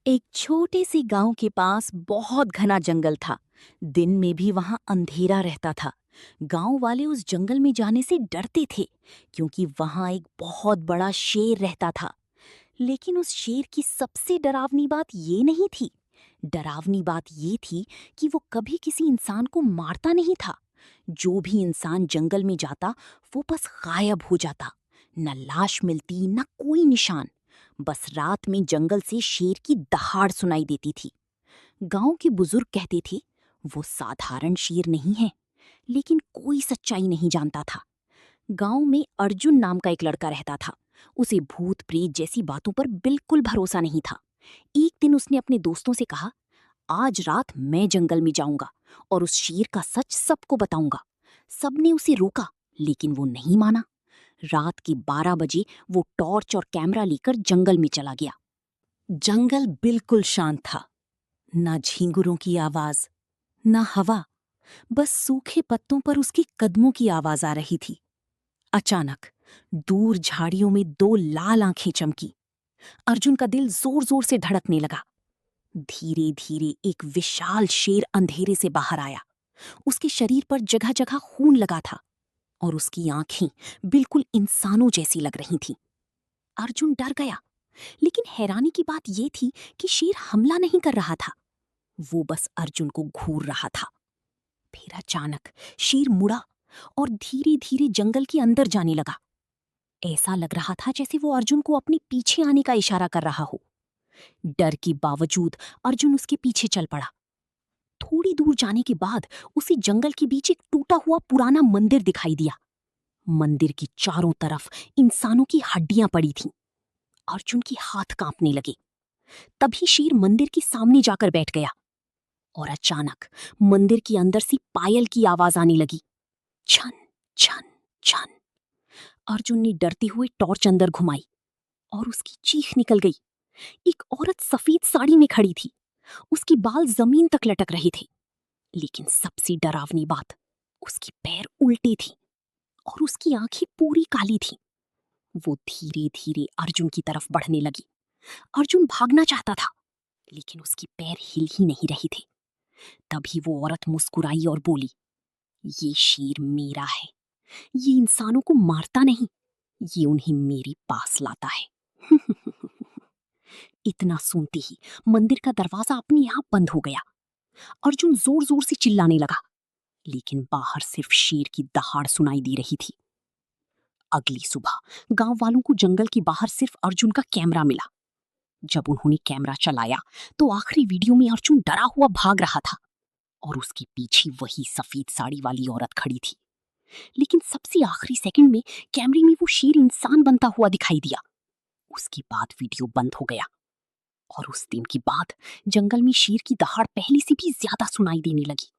एक छोटे से गांव के पास बहुत घना जंगल था। दिन में भी वहां अंधेरा रहता था। गांव वाले उस जंगल में जाने से डरते थे क्योंकि वहां एक बहुत बड़ा शेर रहता था। लेकिन उस शेर की सबसे डरावनी बात ये नहीं थी। डरावनी बात ये थी कि वो कभी किसी इंसान को मारता नहीं था। जो भी इंसान जंगल में जाता वो बस गायब हो जाता। न लाश मिलती न कोई निशान। बस रात में जंगल से शेर की दहाड़ सुनाई देती थी। गांव के बुजुर्ग कहते थे वो साधारण शेर नहीं है। लेकिन कोई सच्चाई नहीं जानता था। गांव में अर्जुन नाम का एक लड़का रहता था। उसे भूत प्रेत जैसी बातों पर बिल्कुल भरोसा नहीं था। एक दिन उसने अपने दोस्तों से कहा, आज रात मैं जंगल में जाऊंगा और उस शेर का सच सबको बताऊंगा। सबने उसे रोका, लेकिन वो नहीं माना। रात के 12 बजे वो टॉर्च और कैमरा लेकर जंगल में चला गया। जंगल बिल्कुल शांत था। ना झींगुरों की आवाज, ना हवा, बस सूखे पत्तों पर उसके कदमों की आवाज आ रही थी। अचानक दूर झाड़ियों में दो लाल आंखें चमकी। अर्जुन का दिल जोर जोर से धड़कने लगा। धीरे धीरे एक विशाल शेर अंधेरे से बाहर आया। उसके शरीर पर जगह जगह खून लगा था और उसकी आंखें बिल्कुल इंसानों जैसी लग रही थीं। अर्जुन डर गया, लेकिन हैरानी की बात यह थी कि शेर हमला नहीं कर रहा था। वो बस अर्जुन को घूर रहा था। फिर अचानक शेर मुड़ा और धीरे धीरे जंगल के अंदर जाने लगा। ऐसा लग रहा था जैसे वो अर्जुन को अपने पीछे आने का इशारा कर रहा हो। डर के बावजूद अर्जुन उसके पीछे चल पड़ा। थोड़ी दूर जाने के बाद उसे जंगल के बीच एक टूटा हुआ पुराना मंदिर दिखाई दिया। मंदिर की चारों तरफ इंसानों की हड्डियां पड़ी थीं। अर्जुन के हाथ कांपने लगे। तभी शेर मंदिर के सामने जाकर बैठ गया और अचानक मंदिर के अंदर से पायल की आवाज आने लगी। छन छन छन। अर्जुन ने डरते हुए टॉर्च अंदर घुमाई और उसकी चीख निकल गई। एक औरत सफेद साड़ी में खड़ी थी। उसके बाल जमीन तक लटक रहे थे। लेकिन सबसे डरावनी बात, उसके पैर उल्टे थे और उसकी आंखें पूरी काली थीं। वो धीरे धीरे अर्जुन की तरफ बढ़ने लगी। अर्जुन भागना चाहता था, लेकिन उसके पैर हिल ही नहीं रहे थे। तभी वो औरत मुस्कुराई और बोली, ये शेर मेरा है। ये इंसानों को मारता नहीं, ये उन्हें मेरे पास लाता है। इतना सुनते ही मंदिर का दरवाजा अपने आप बंद हो गया। अर्जुन जोर जोर से चिल्लाने लगा, लेकिन बाहर सिर्फ शेर की दहाड़ सुनाई दे रही थी। अगली सुबह गांव वालों को जंगल के बाहर सिर्फ अर्जुन का कैमरा मिला। जब उन्होंने कैमरा चलाया तो आखिरी वीडियो में अर्जुन डरा हुआ भाग रहा था और उसके पीछे वही सफेद साड़ी वाली औरत खड़ी थी। लेकिन सबसे आखिरी सेकंड में कैमरे में वो शेर इंसान बनता हुआ दिखाई दिया। उसके बाद वीडियो बंद हो गया और उस दिन के बाद जंगल में शेर की दहाड़ पहले से भी ज्यादा सुनाई देने लगी।